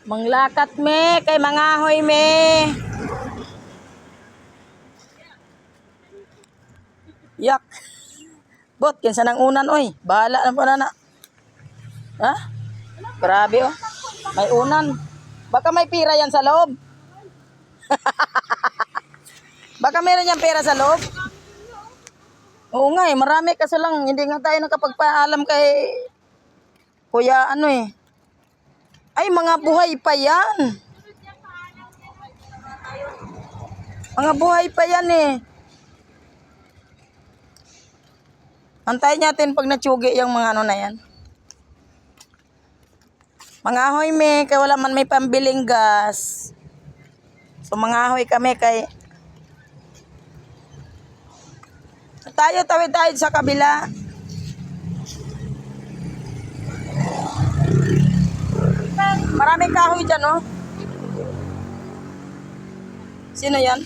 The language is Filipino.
Manglakat me, kay mangahoy me. Yak. Bot, kinsa nang unan oy. Bahala na po na. Ha? Grabe oh. May unan. Baka may pira yan sa loob. Baka meron yang pera sa loob. Oo nga eh, marami kasi lang. Hindi nga tayo nakapagpaalam kay Kuya ano eh. Ay, mga buhay pa yan. Mga buhay pa yan eh. Antayin natin pag natsugi yung mga ano na yan. Mga ahoy me, kaya wala man may pambiling gas. So mga ahoy kami kay... Tayo, tawid tayo sa kabila. Maraming kahoy dyan, oh. Sino yan?